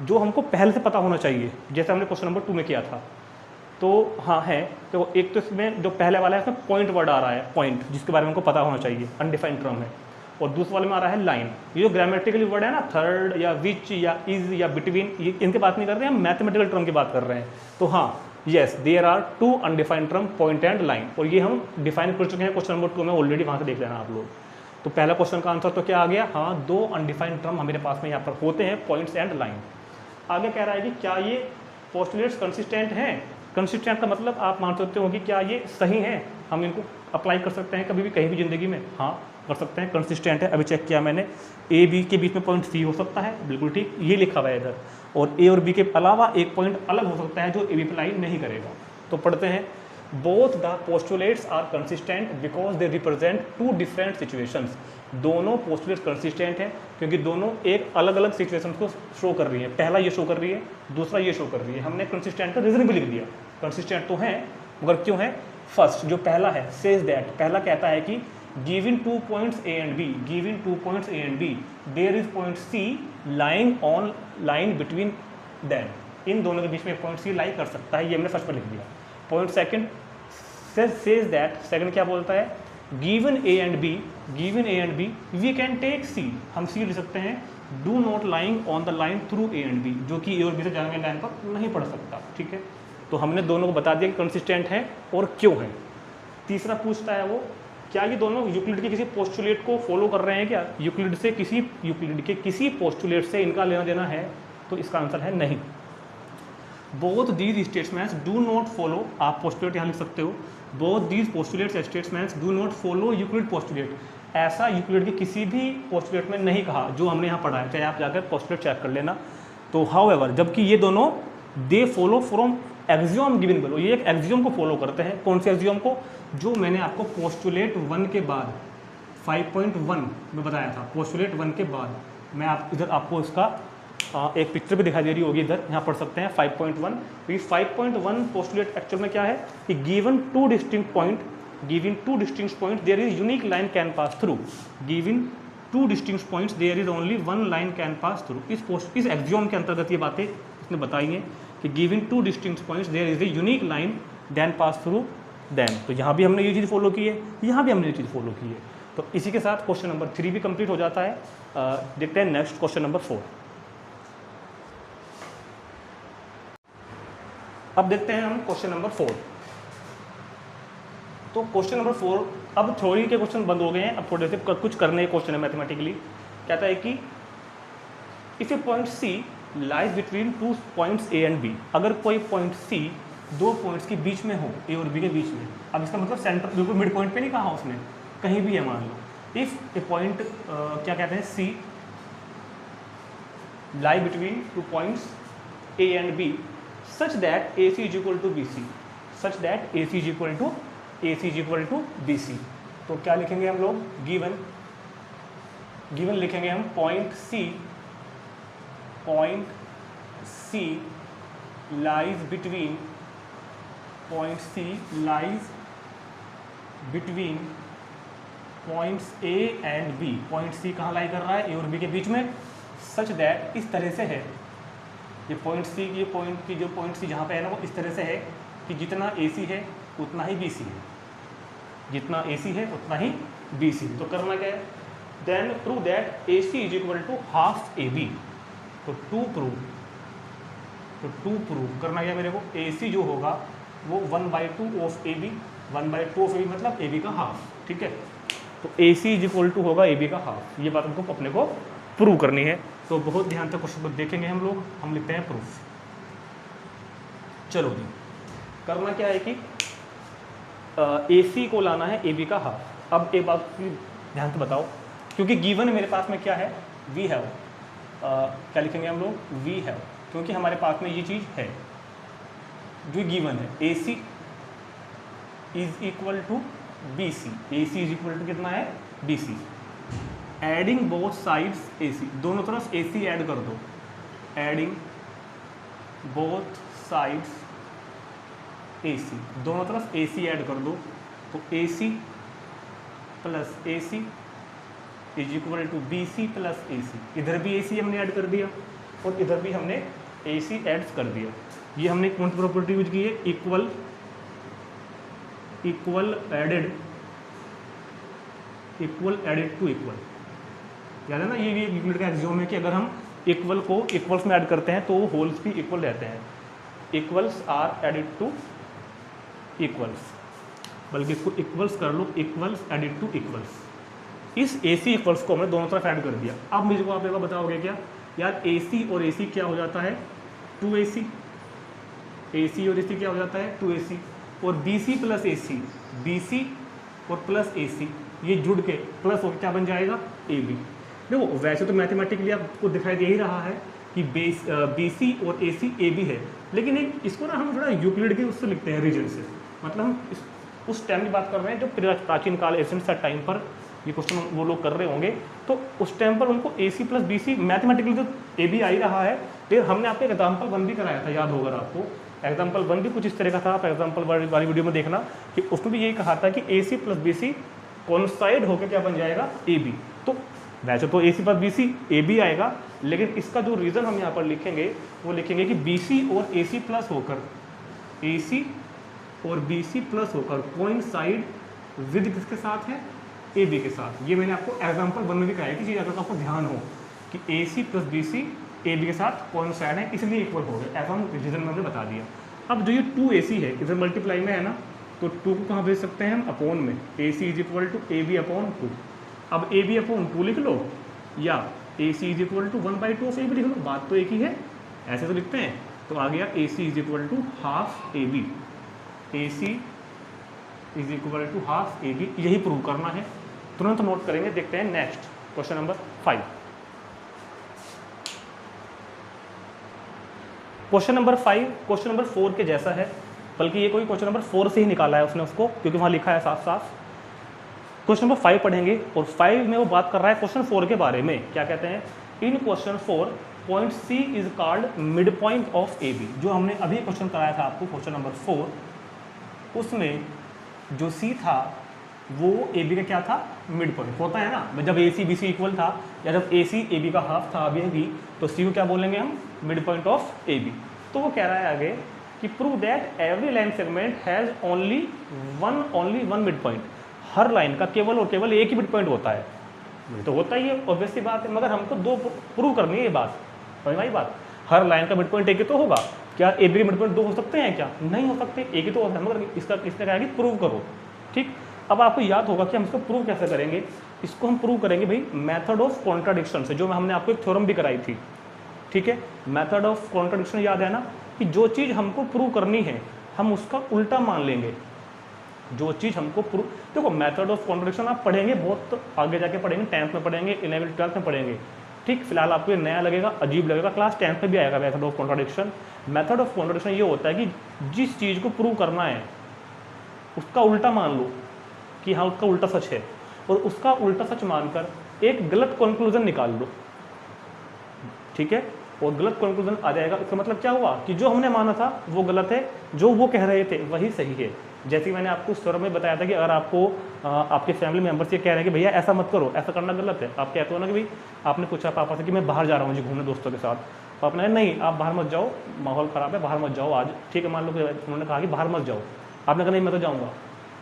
जो हमको पहले से पता होना चाहिए, जैसे हमने क्वेश्चन नंबर 2 में किया था। तो हाँ है, तो एक तो इसमें जो पहले वाला है इसमें पॉइंट वर्ड आ रहा है, पॉइंट जिसके बारे में हमको पता होना चाहिए, अनडिफाइंड टर्म है। और दूसरे वाले में आ रहा है लाइन। ये जो ग्रामेटिकली वर्ड है ना, थर्ड या विच या इज या बिटवीन, ये इनकी बात नहीं कर रहे हैं, हम मैथमेटिकल टर्म की बात कर रहे हैं। तो हाँ yes there are 2 undefined term, point and line, और ये हम डिफाइन कर चुके हैं क्वेश्चन नंबर 2 में ऑलरेडी, वहाँ से देख लेना आप लोग। तो पहला क्वेश्चन का आंसर तो क्या आ गया, हाँ 2 अनडिफाइंड टर्म हमारे पास में यहाँ पर होते हैं, पॉइंट्स एंड लाइन। आगे कह रहा है कि क्या ये पोस्टुलेट्स कंसिस्टेंट हैं। कंसिस्टेंट का मतलब आप मान सकते हो कि क्या ये सही है, हम इनको अप्लाई कर सकते हैं कभी भी कहीं भी ज़िंदगी में, हाँ कर सकते हैं, कंसिस्टेंट है। अभी चेक किया मैंने, ए बी के बीच में पॉइंट सी हो सकता है, बिल्कुल ठीक, ये लिखा हुआ है इधर। और ए और बी के अलावा एक पॉइंट अलग हो सकता है जो ए बी अप्लाई नहीं करेगा। तो पढ़ते हैं, both the postulates are consistent because they represent 2 different situations. दोनों पोस्टुलेट्स कंसिस्टेंट हैं क्योंकि दोनों एक अलग अलग सिचुएशंस को शो कर रही है। पहला ये शो कर रही है, दूसरा ये शो कर रही है। हमने कंसिस्टेंट का रीजन भी लिख दिया, कंसिस्टेंट तो है मगर क्यों है। फर्स्ट जो पहला है सेज दैट, पहला कहता है कि given 2 points A and B, given 2 points A and B, there is point C lying on line between them, इन दोनों के बीच में पॉइंट सी लाई कर सकता है, ये हमने फर्स्ट पर लिख दिया। Point second says that, second क्या बोलता है, given A and B, given A and B we can take C, हम सी लिख सकते हैं, do not lying on the line through A and B, जो कि ए और बी से जाने वाली लाइन पर नहीं पढ़ सकता, ठीक है। तो हमने दोनों को बता दिया कि कंसिस्टेंट है और क्यों है। तीसरा पूछता है वो, क्या ये दोनों यूक्लिड के किसी पोस्टुलेट को फॉलो कर रहे हैं क्या, यूक्लिड के किसी पोस्टुलेट से इनका लेना देना है। तो इसका आंसर है नहीं। Both these statements do not follow, आप पोस्टुलेट यहाँ लिख सकते हो, both these postulates statements do not follow Euclid postulate, ऐसा यूक्लिड के किसी भी पोस्टुलेट में नहीं कहा जो हमने यहाँ पढ़ा है, चाहे आप जाकर पोस्टुलेट चेक कर लेना। तो हाउएवर, जबकि ये दोनों दे follow from axiom given below, ये एक एक्सियोम को फॉलो करते हैं। कौन से एक्सियोम को, जो मैंने आपको पोस्टुलेट 1 के बाद 5.1 में बताया था। पोस्टुलेट 1 के बाद मैं आप इधर आपको इसका एक पिक्चर भी दिखाई दे रही होगी, इधर यहाँ पढ़ सकते हैं 5.1। तो ये 5.1 पोस्टुलेट एक्चुअल में क्या है कि given 2 distinct point there is unique line can pass through, given 2 distinct points there is only 1 line can pass through. इस एक्सियोम के अंतर्गत ये बातें इसने बताई हैं कि given 2 distinct points there is a unique line then pass through then, तो यहाँ भी हमने ये चीज़ फॉलो की है, यहाँ भी हमने ये चीज़ फॉलो की है। तो इसी के साथ क्वेश्चन नंबर 3 भी कंप्लीट हो जाता है। देखते हैं नेक्स्ट क्वेश्चन नंबर 4। अब देखते हैं हम क्वेश्चन नंबर 4। तो क्वेश्चन नंबर 4, अब थ्योरी के क्वेश्चन बंद हो गए हैं, अब थोड़े से कुछ करने के क्वेश्चन है मैथमेटिकली। कहता है कि if a point C lies between 2 points A and B, अगर कोई पॉइंट सी 2 पॉइंट्स के बीच में हो, ए और बी के बीच में, अब इसका मतलब सेंटर, बिल्कुल मिड पॉइंट पे नहीं कहा उसने, कहीं भी है मान लो। इफ ए पॉइंट क्या कहते हैं, C lie between 2 points A and B such that A C is equal to B C, such that A C is equal to B C. तो क्या लिखेंगे हम लोग, गिवन लिखेंगे हम point C lies between points A and B. Point C कहाँ lie कर रहा है, ए और बी के बीच में, सच दैट, इस तरह से है, ये पॉइंट सी, ये पॉइंट सी जहाँ पे है ना, वो इस तरह से है कि जितना ए सी है उतना ही बी सी है, जितना ए सी है उतना ही बी सी। तो करना क्या है, then prove that A C is equal to half A B. तो टू प्रूव करना क्या मेरे को, ए सी जो होगा वो 1/2 of A B, 1/2 of A B मतलब ए बी का हाफ, ठीक है। तो A C is equal to होगा ए बी का हाफ, ये बात हमको अपने को प्रूव करनी है। तो बहुत ध्यान से क्वेश्चन को देखेंगे हम लोग, हम लिखते हैं प्रूफ। चलो जी, करना क्या है कि ए सी को लाना है ए बी का हाफ। अब एक बात ध्यान से बताओ, क्योंकि गिवन मेरे पास में क्या है, वी हैव, क्या लिखेंगे हम लोग, वी हैव, क्योंकि हमारे पास में ये चीज़ है जो गिवन है, A C is equal to B C, A C is equal to कितना है, B C. Adding both sides A C, दोनों तरफ ए सी ऐड कर दो, adding both sides A C, दोनों तरफ ए सी ऐड कर दो। तो A C plus A C is equal to B C plus A C. इधर भी ए सी हमने ऐड कर दिया और इधर भी हमने ए सी ऐड कर दिया। ये हमने कौन सी प्रॉपर्टी यूज की है, इक्वल एडेड टू इक्वल। याद है ना, ये भी यूनिट का एक्सियोम है कि अगर हम इक्वल को इक्वल्स में ऐड करते हैं तो वो होल्स भी इक्वल रहते हैं। Equals are added to equals, बल्कि इसको इक्वल्स कर लो, इक्वल्स एडिड टू इक्वल्स। इस ए सी इक्वल्स को हमने दोनों तरफ ऐड कर दिया। अब मुझे को आप एक बार बताओगे क्या यार, ए सी और ए सी क्या हो जाता है, 2AC, ए सी और ए सी क्या हो जाता है, 2AC, और B C plus A C, B C और प्लस ए सी, ये जुड़ के प्लस होकर क्या बन जाएगा, ए बी। देखो वैसे तो मैथमेटिकली आपको दिखाई दे ही रहा है कि बी सी और ए सी ए बी है, लेकिन इसको ना हम थोड़ा यूक्लिड के उससे लिखते हैं, रीजन से। मतलब हम उस टाइम की बात कर रहे हैं जो प्राचीन काल एशियंट टाइम पर ये क्वेश्चन वो लोग कर रहे होंगे, तो उस टाइम पर उनको A C plus B C mathematically तो ए बी आ ही रहा है। फिर हमने आपको एग्जाम्पल 1 भी कराया था, याद होगा आपको, एग्जाम्पल 1 भी कुछ इस तरह का था, आप एग्जाम्पल वाली वीडियो में देखना कि उसमें भी यही कहा था कि ए सी प्लस बी सी कॉन्साइड होकर क्या बन जाएगा, ए बी। तो वैसे तो A C plus B C A B आएगा, लेकिन इसका जो रीज़न हम यहाँ पर लिखेंगे वो लिखेंगे कि बी सी और ए सी प्लस होकर, ए सी और बी सी प्लस होकर कोइंसाइड विद किसके साथ है, ए बी के साथ। ये मैंने आपको एग्जाम्पल 1 में भी कहा है कि चीज़ अगर आपको ध्यान हो कि A C plus B C A B के साथ कोइंसाइड है, इसलिए इक्वल हो गए, ऐसा हम रीजन में हमने बता दिया। अब जो ये 2AC है इधर मल्टीप्लाई में है ना, तो 2 को कहाँ भेज सकते हैं हम, अपॉन में, A C is equal to A B upon 2। अब ए बी अपॉन 2 लिख लो, या A C is equal to 1/2 of A B लिख लो, बात तो एक ही है, ऐसे तो लिखते हैं। तो आ गया A C is equal to half A B, A C is equal to half A B, यही प्रूव करना है। तुरंत नोट करेंगे, देखते हैं next question number 5। Question number 5 question number 4 के जैसा है, बल्कि ये कोई क्वेश्चन नंबर 4 से ही निकाला है उसने उसको, क्योंकि वहाँ लिखा है साफ साफ। क्वेश्चन नंबर 5 पढ़ेंगे, और 5 में वो बात कर रहा है क्वेश्चन 4 के बारे में। क्या कहते हैं, in question 4 point C is called mid point of A B. जो हमने अभी क्वेश्चन कराया था आपको क्वेश्चन नंबर 4, उसमें जो सी था वो ए बी का क्या था, मिड पॉइंट होता है ना, जब ए सी बी सी इक्वल था या जब ए सी ए बी का हाफ था अभी भी, तो सी को क्या बोलेंगे हम, mid point of A B. तो वो कह रहा है आगे कि prove that every line segment has only one mid point, हर लाइन का केवल और केवल एक ही मिड पॉइंट होता है। ये तो होता ही है, ऑब्वियस सी बात है, मगर हमको दो प्रूव करनी है ये बात, समझ में आई बात। हर लाइन का मिड पॉइंट एक ही तो होगा, क्या ए बी के मिड पॉइंट दो हो सकते हैं क्या? नहीं हो सकते, एक ही तो होता है, मगर इसने कहा कि प्रूव करो। ठीक, अब आपको याद होगा कि हम इसको प्रूव कैसे करेंगे। इसको हम प्रूव करेंगे भाई मेथड ऑफ कॉन्ट्राडिक्शन से, जो हमने आपको एक थ्योरम भी कराई थी। ठीक है, मेथड ऑफ कॉन्ट्राडिक्शन याद है ना, कि जो चीज़ हमको प्रूव करनी है हम उसका उल्टा मान लेंगे। जो चीज़ हमको प्रूव, देखो मेथड ऑफ कॉन्ट्राडिक्शन आप पढ़ेंगे बहुत आगे जाके पढ़ेंगे, 10th में पढ़ेंगे, 11th 12th में पढ़ेंगे। ठीक, फिलहाल आपको ये नया लगेगा, अजीब लगेगा, क्लास 10th में भी आएगा method of contradiction. Method of contradiction ये होता है कि जिस चीज़ को प्रूव करना है उसका उल्टा मान लो कि हाँ उसका उल्टा सच है, और उसका उल्टा सच मानकर एक गलत कंक्लूजन निकाल लो। ठीक है, और गलत कंक्लूजन आ जाएगा, इसका मतलब क्या हुआ कि जो हमने माना था वो गलत है, जो वो कह रहे थे वही सही है। जैसे कि मैंने आपको उस थ्योरम में बताया था कि अगर आपको आपके फैमिली मेम्बर्स ये कह रहे हैं कि भैया ऐसा मत करो, ऐसा करना गलत है, आप कहते हो ना कि भाई आपने पूछा पापा से कि मैं बाहर जा रहा हूँ जी घूमने दोस्तों के साथ, तो आपने कहा नहीं आप बाहर मत जाओ, माहौल ख़राब है, बाहर मत जाओ आज। ठीक है, मान लो कि उन्होंने कहा कि बाहर मत जाओ, आपने कहा नहीं मैं तो जाऊँगा,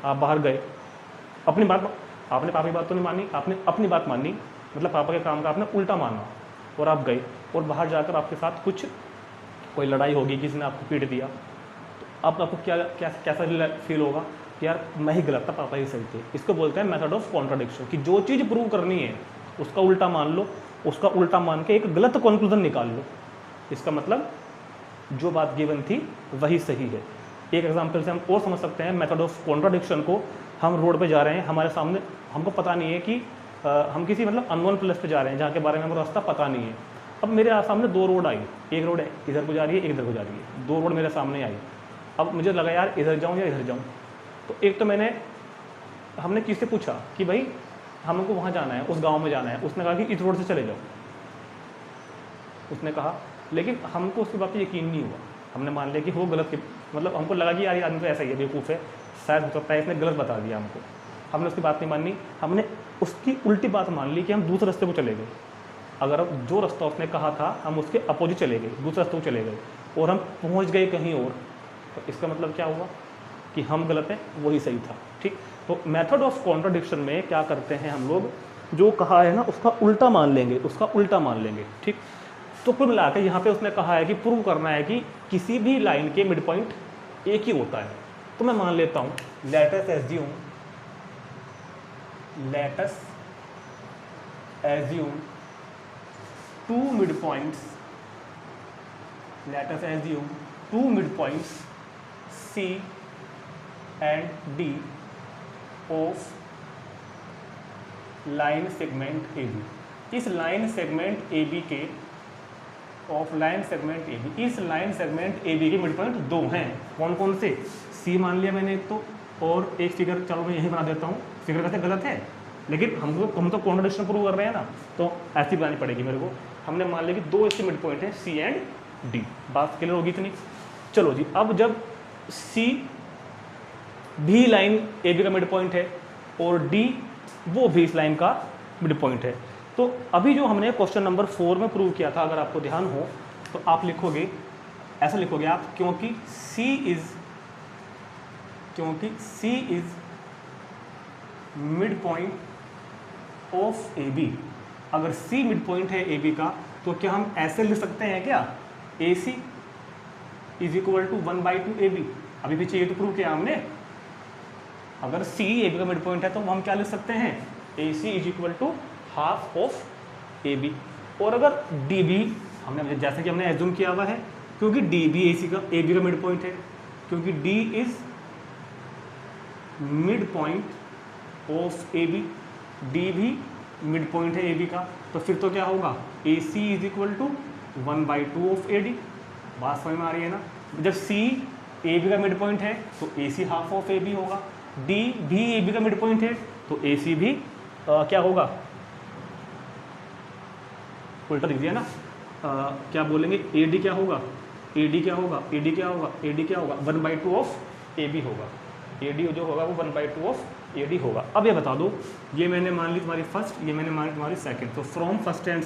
आप बाहर गए, अपनी बात, आपने पापा की बात तो नहीं मानी, आपने अपनी बात मानी, मतलब पापा के काम का आपने उल्टा माना, और आप गए और बाहर जाकर आपके साथ कुछ कोई लड़ाई होगी, किसी ने आपको पीट दिया, तो अब आपको कैसा फील होगा कि यार मैं ही गलत था, पापा ही सही थे। इसको बोलते हैं मेथड ऑफ कॉन्ट्राडिक्शन, कि जो चीज़ प्रूव करनी है उसका उल्टा मान लो, उसका उल्टा मान के एक गलत कंक्लूजन निकाल लो। इसका मतलब जो बात गिवन थी वही सही है। एक एग्जाम्पल से हम और समझ सकते हैं मेथड ऑफ कॉन्ट्राडिक्शन को। हम रोड पे जा रहे हैं, हमारे सामने हमको पता नहीं है कि हम किसी मतलब अननोन प्लेस पे जा रहे हैं जहाँ के बारे में हमको रास्ता पता नहीं है। अब मेरे सामने दो रोड आई, एक रोड है इधर को जा रही है, एक इधर को जा रही है, दो रोड मेरे सामने आई। अब मुझे लगा यार इधर जाऊँ या इधर जाऊँ, तो एक तो हमने किससे पूछा कि भाई हमको वहाँ जाना है, उस गाँव में जाना है, उसने कहा कि इस रोड से चले जाओ, उसने कहा, लेकिन हमको उसकी बात पर यकीन नहीं हुआ, हमने मान लिया कि वो गलत, मतलब हमको लगा कि यार ये आदमी तो ऐसा ही है, बेवकूफ़ है, शायद हो सकता है इसने गलत बता दिया हमको, हमने उसकी बात नहीं मानी, हमने उसकी उल्टी बात मान ली कि हम दूसरे रास्ते को चले गए। अगर अब जो रास्ता उसने कहा था हम उसके अपोजिट चले गए, दूसरे रास्ते को चले गए और हम पहुंच गए कहीं और, तो इसका मतलब क्या हुआ कि हम गलत हैं, वही सही था। ठीक, तो मेथड ऑफ कॉन्ट्राडिक्शन में क्या करते हैं हम लोग, जो कहा है ना उसका उल्टा मान लेंगे, उसका उल्टा मान लेंगे। ठीक, तो कुल मिला के यहाँ पे उसने कहा है कि प्रूव करना है कि किसी भी लाइन के मिड पॉइंट एक ही होता है। तो मैं मान लेता हूँ, let us assume two mid points, let us assume two midpoints C and D of line segment AB। इस लाइन सेगमेंट AB के ऑफ लाइन सेगमेंट AB, इस लाइन सेगमेंट AB के मिड पॉइंट दो हैं। कौन कौन से? C मान लिया मैंने एक तो, और एक फिगर, चलो मैं यही बना देता हूँ, फिगर वैसे गलत है लेकिन हम तो कॉन्ट्राडिक्शन प्रूव कर रहे हैं ना, तो ऐसी बनानी पड़ेगी मेरे को। हमने मान लिया कि दो इसके मिड पॉइंट है C एंड D, बात क्लियर होगी इतनी। चलो जी, अब जब C भी लाइन AB का मिड पॉइंट है और D वो भी इस लाइन का मिड पॉइंट है, तो अभी जो हमने क्वेश्चन नंबर 4 में प्रूव किया था, अगर आपको ध्यान हो तो आप लिखोगे, ऐसा लिखोगे आप, क्योंकि C is mid point of AB। अगर C मिड पॉइंट है AB का, तो क्या हम ऐसे लिख सकते हैं क्या, AC is equal to 1/2 AB। अभी भी चाहिए तो प्रूव किया हमने, अगर C AB का मिड पॉइंट है तो हम क्या लिख सकते हैं, AC is equal to half of AB। और अगर DB, हमने जैसे कि हमने एज्यूम किया हुआ है, क्योंकि DB AB का मिड पॉइंट है, क्योंकि D is mid point of AB, D भी मिड पॉइंट है AB का, तो फिर तो क्या होगा, AC is equal to 1/2 of AD। बात समझ में आ रही है ना। जब C AB का मिड पॉइंट है तो AC हाफ ऑफ AB होगा, D भी AB का मिड पॉइंट है तो AC भी क्या होगा, उल्टा लिख दिया ना, क्या बोलेंगे, AD क्या होगा, AD क्या होगा, AD क्या होगा, AD क्या होगा, 1/2 ऑफ AB होगा। AD जो होगा वो 1/2 ऑफ AD होगा। अब ये बता दो, ये मैंने मान ली तुम्हारी फर्स्ट, ये मैंने मान ली तुम्हारी सेकंड, तो फ्रॉम फर्स्ट एंड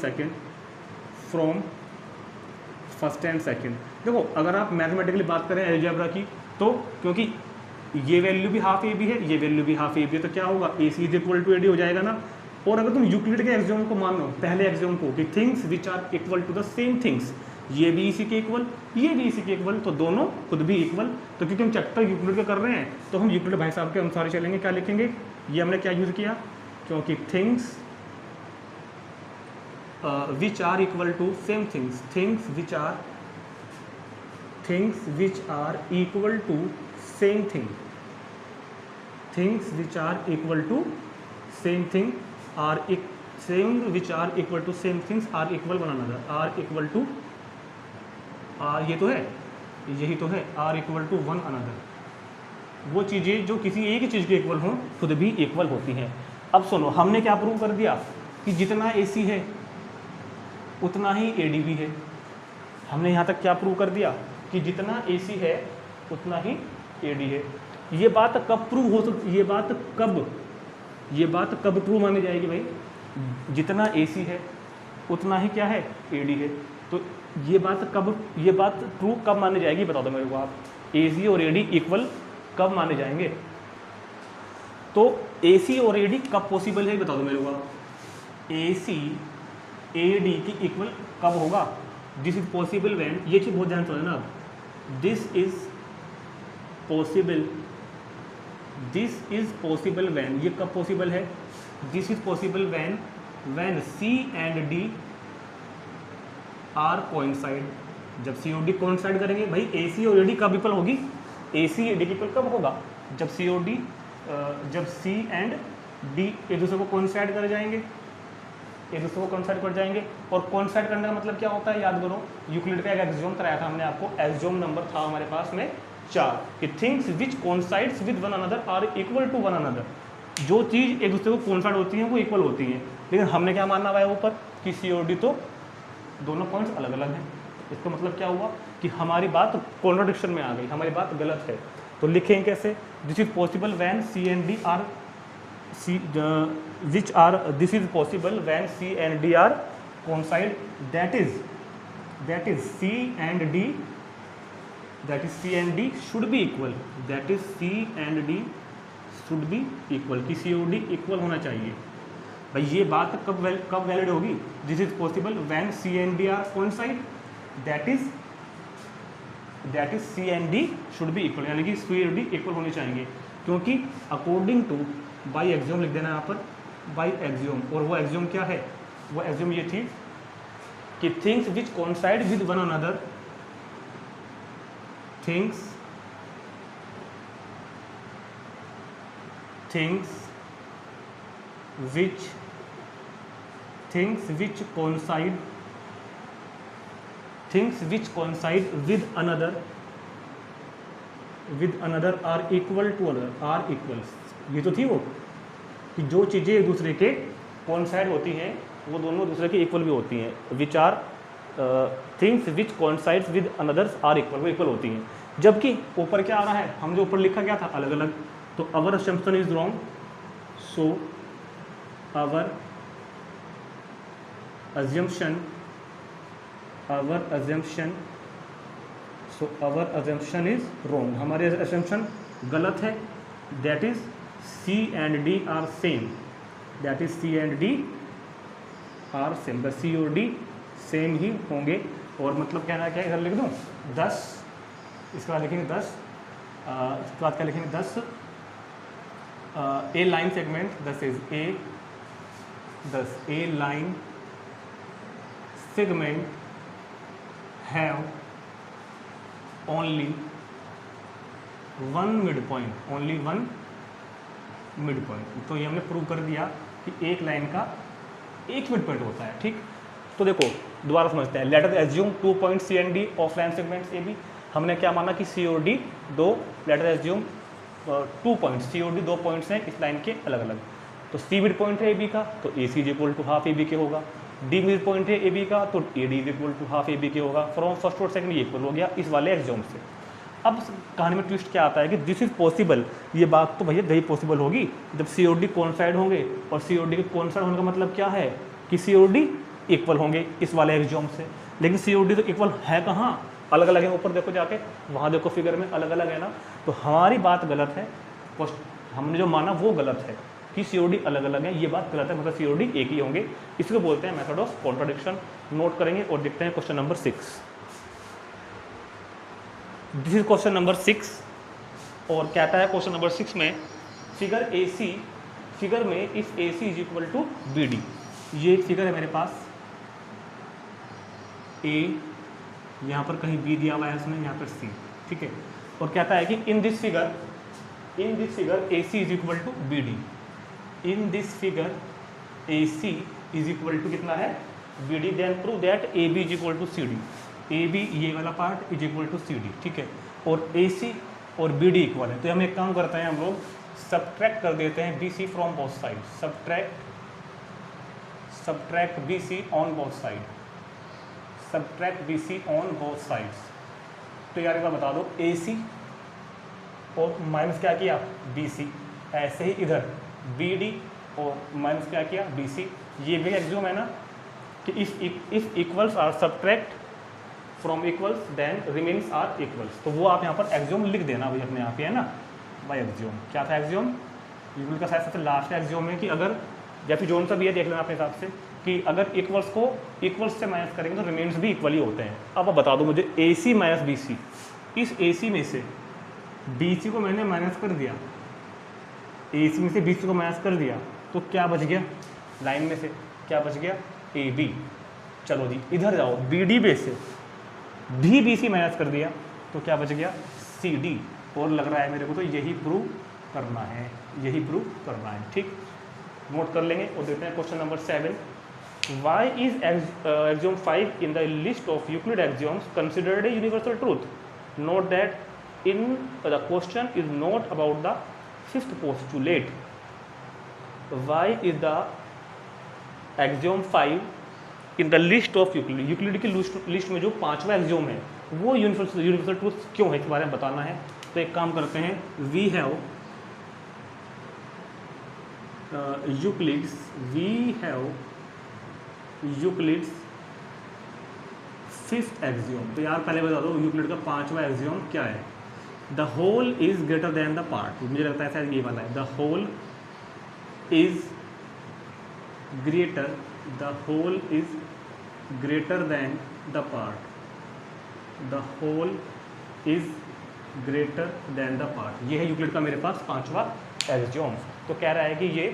सेकंड, देखो अगर आप मैथमेटिकली बात करें अलजेब्रा की, तो क्योंकि ये वैल्यू भी हाफ ए बी है, ये वैल्यू भी हाफ ए बी है, तो क्या होगा A C is equal to A D हो जाएगा ना। और अगर तुम यूक्लिड के एक्सियोम को मान लो, पहले एक्सियोम को कि things which are equal to the same things, ये भी इसी के इक्वल, ये भी इसी के इक्वल, तो दोनों खुद भी इक्वल। तो क्योंकि हम चैप्टर यूक्लिड का कर रहे हैं तो हम यूक्लिड भाई साहब के अनुसार चलेंगे। क्या लिखेंगे, ये हमने क्या यूज़ किया, क्योंकि things which are equal to same things, things which are equal to same thing, things which are equal to same thing are same which are equal to same things are equal one another, are equal to are, ये तो है, यही तो है, are equal to one another. वो चीज़ें जो किसी एक ही चीज़ के इक्वल हों खुद भी इक्वल होती हैं। अब सुनो, हमने क्या प्रूव कर दिया कि जितना AC है उतना ही AD भी है। हमने यहाँ तक क्या प्रूव कर दिया कि जितना AC है उतना ही AD है। ये बात कब प्रूव हो सकती, ये बात कब प्रूव मानी जाएगी भाई, जितना AC है उतना ही क्या है AD है। तो ये बात प्रूव कब मानी जाएगी, बता दो मेरे को आप, AC और AD इक्वल कब माने जाएंगे। तो AC और AD कब पॉसिबल है, बता दो मेरे को आप। AC AD की इक्वल कब होगा, दिस इज पॉसिबल व्हेन, ये चीज़ बहुत ध्यान से ना, दिस इज पॉसिबल व्हेन, ये कब पॉसिबल है, this is possible when C and D are coincide. जब C और D कोइंसाइड करेंगे भाई, AC और AD कब इक्वल होगी, AC AD की इक्वल कब होगा, जब C एंड D एक दूसरे को कोइंसाइड कर जाएंगे, और कोइंसाइड करने का मतलब क्या होता है, याद करो, यूक्लिड का एक एक्सियोम कराया था हमने आपको, एक्सियोम नंबर था हमारे पास में 4, कि things which coincides with one another are equal to one another. जो चीज़ एक दूसरे को कोइंसाइड होती है वो इक्वल होती है। लेकिन हमने क्या मानना है ऊपर कि C और D तो दोनों पॉइंट्स अलग अलग हैं। इसका मतलब क्या हुआ कि हमारी बात कॉन्ट्राडिक्शन में आ गई, हमारी बात गलत है। तो लिखेंगे कैसे, this is possible when C and D are this is possible when C and D are coincide, that is C and D should be equal, कि C और D इक्वल होना चाहिए। भाई ये बात कब वैलिड होगी, this is possible when C and D are coincide, that is C and D should be equal, यानी कि C और D इक्वल होने चाहिए। क्योंकि अकॉर्डिंग टू, बाई एक्सियोम लिख देना यहाँ पर, बाई एक्सियोम, और वो एक्सियोम क्या है, वो एक्सियोम ये थी कि things which coincide with one another, things which coincide with another are equal to another, are equals। ये तो थी वो कि जो चीज़ें एक दूसरे के कोइंसाइड होती हैं वो दोनों दूसरे के इक्वल भी होती हैं, which are things which coincides with anothers are equal, वो इक्वल होती हैं। जबकि ऊपर क्या आ रहा है, हम जो ऊपर लिखा गया था अलग अलग, तो our assumption is wrong, so our assumption is wrong, हमारे assumption गलत है। That is C and D are same, बस C और D सेम ही होंगे। और मतलब कहना क्या है, इधर लिख दूँ 10, इसके बाद लिखेंगे 10, इसके बाद क्या लिखेंगे 10, a line segment, 10 a line segment have only one mid point, तो ये हमने प्रूव कर दिया कि एक लाइन का एक मिड पॉइंट होता है। ठीक, तो देखो दोबारा समझते हैं। Let us assume 2 points C and D of line segments AB। हमने क्या माना कि C और D दो, let us assume 2 points, C और D 2 पॉइंट्स हैं इस लाइन के अलग अलग। तो C मिड पॉइंट है AB का, तो AC is equal to half AB के होगा। D मिड पॉइंट है AB का, तो AD is equal to half AB के होगा। फ्रॉम फर्स्ट और सेकंड ये इक्वल हो गया इस वाले एक्सियोम से। अब कहानी में ट्विस्ट क्या आता है कि दिस इज पॉसिबल, ये बात तो भैया गई पॉसिबल होगी जब C और D कोइंसाइड होंगे, और C और D के कोइंसाइड होने का मतलब क्या है कि C और D इक्वल होंगे इस वाले एक्सियोम से। लेकिन C और D तो इक्वल है कहाँ, अलग अलग है, ऊपर देखो जाके, वहाँ देखो फिगर में अलग अलग है ना, तो हमारी बात गलत है, हमने जो माना वो गलत है कि सीओडी अलग अलग है, ये बात गलत है, मतलब सीओडी एक ही होंगे। इसको बोलते हैं मेथड ऑफ कॉन्ट्रडिक्शन। नोट करेंगे और देखते हैं question number 6। This is question number 6 और कहता है क्वेश्चन नंबर 6 में फिगर AC, फिगर में if AC is equal to BD, ये एक फिगर है मेरे पास, A यहाँ पर कहीं B दिया हुआ है उसने, यहाँ पर C, ठीक है। और कहता है कि in this figure AC is equal to BD, in this figure AC is equal to कितना है BD, then prove that AB is equal to CD, AB ये वाला part is equal to CD, ठीक है। और AC और BD equal है, तो हम एक काम करते हैं, हम लोग सब्ट्रैक्ट कर देते हैं BC from both side, subtract BC on both side, subtract BC on both sides. तो यार एक बार बता दो, AC और माइनस क्या किया BC, ऐसे ही इधर BD और माइनस क्या किया BC। ये भी एक्सियोम है ना कि if equals are subtract from equals then remains are equals, तो वो आप यहाँ पर एक्सियोम लिख देना भाई अपने आप ही, है ना भाई। एक्सियोम क्या था, एक्सियोम यूनिट का शायद सबसे लास्ट एक्सियोम है कि अगर, या फिर जोन सा भी है, देख लेना अपने हिसाब से, कि अगर इक्वल्स को इक्वल्स से माइनस करेंगे तो रिमेन्स भी इक्वली होते हैं। अब आप बता दो मुझे, AC माइनस BC, इस AC में से BC को मैंने माइनस कर दिया, AC में से BC को माइनस कर दिया, तो क्या बच गया लाइन में से, क्या बच गया AB। चलो जी इधर जाओ, BD में से भी BC माइनस कर दिया, तो क्या बच गया CD। और लग रहा है मेरे को तो यही प्रूव करना है, यही प्रूव करना है, ठीक। नोट कर लेंगे और देखते हैं question number 7। Why is axiom 5 in the list of Euclid axioms considered a universal truth? Note that in the question is not about the fifth postulate. Why is the axiom 5 in the list of Euclid? Euclid की list में जो पांचवा axiom है वो universal truth क्यों है, इस बारे में बताना है। तो एक काम करते हैं, we have Euclid's fifth axiom. तो यार पहले बता दो यूक्लिड का पांचवा एक्सियोम क्या है। The whole is greater than the part, मुझे लगता है शायद ये वाला है, the whole is greater, the whole is greater than the part, the whole is greater than the part. ये है यूक्लिड का मेरे पास पांचवा एक्सियोम। तो कह रहा है कि ये,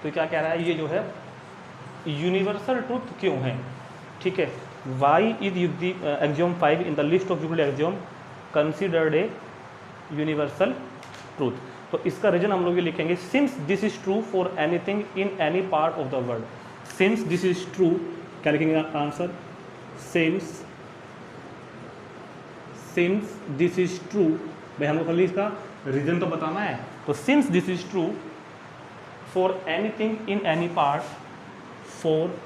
तो क्या कह रहा है, ये जो है यूनिवर्सल ट्रूथ क्यों है, ठीक है। Why is axiom 5 in the list of Euclid axiom considered a universal truth. तो इसका रीजन हम लोग ये लिखेंगे, since this is true for anything in any part of the world. Since this is true, क्या लिखेंगे answer, since this is true. भाई हमको खाली इसका रीजन तो बताना है, तो since this is true for anything in any part, for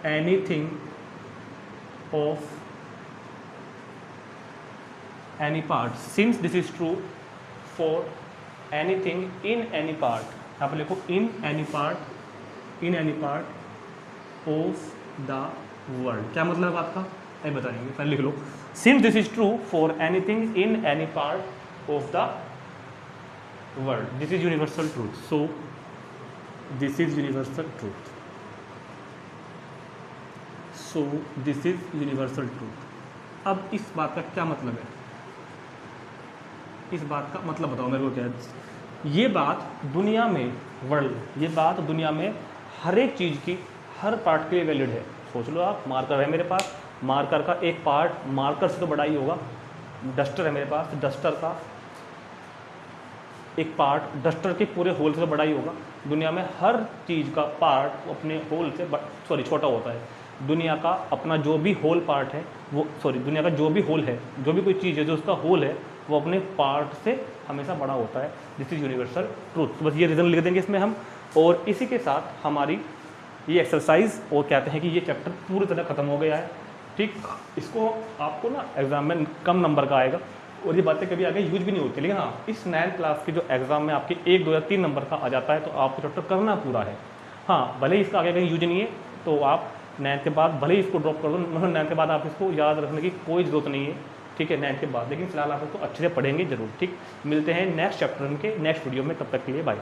anything of any part, since this is true for anything in any part, यहाँ पर लिखो in any part of the world. क्या मतलब बात का, नहीं बताएंगे, पहले लिख लो, since this is true for anything in any part of the world, this is universal truth. So this is universal truth, so this is universal truth. अब इस बात का क्या मतलब है, इस बात का मतलब बताओ मेरे को क्या है। ये बात दुनिया में, वर्ल्ड, ये बात दुनिया में हर एक चीज़ की, हर पार्ट के लिए वैलिड है। सोच लो आप, मार्कर है मेरे पास, मार्कर का एक पार्ट मार्कर से तो बड़ा ही होगा, डस्टर है मेरे पास, डस्टर का एक पार्ट डस्टर के पूरे होल से तो बड़ा ही होगा। दुनिया में हर चीज़ का पार्ट अपने होल से छोटा होता है। दुनिया का अपना जो भी होल पार्ट है वो, दुनिया का जो भी होल है, जो भी कोई चीज़ है जो उसका होल है वो अपने पार्ट से हमेशा बड़ा होता है। This is universal truth. तो बस ये रीज़न लिख देंगे इसमें हम, और इसी के साथ हमारी ये एक्सरसाइज, और कहते हैं कि ये चैप्टर पूरी तरह ख़त्म हो गया है, ठीक। इसको आपको ना एग्ज़ाम में कम नंबर का आएगा, और ये बातें कभी आगे यूज भी नहीं होती, लेकिन हाँ इस 9th क्लास के जो एग्ज़ाम में आपके 1, 2 या 3 नंबर का आ जाता है, तो आपको चैप्टर करना पूरा है। हाँ भले ही इसका आगे कहीं यूज नहीं है, तो आप 9th के बाद भले ही इसको ड्रॉप कर दो, मतलब 9th के बाद आप इसको याद रखने की कोई ज़रूरत नहीं है, ठीक है, 9th के बाद, लेकिन फिलहाल आप इसको अच्छे से पढ़ेंगे जरूर। ठीक, मिलते हैं नेक्स्ट चैप्टर के नेक्स्ट वीडियो में, तब तक के लिए बाय।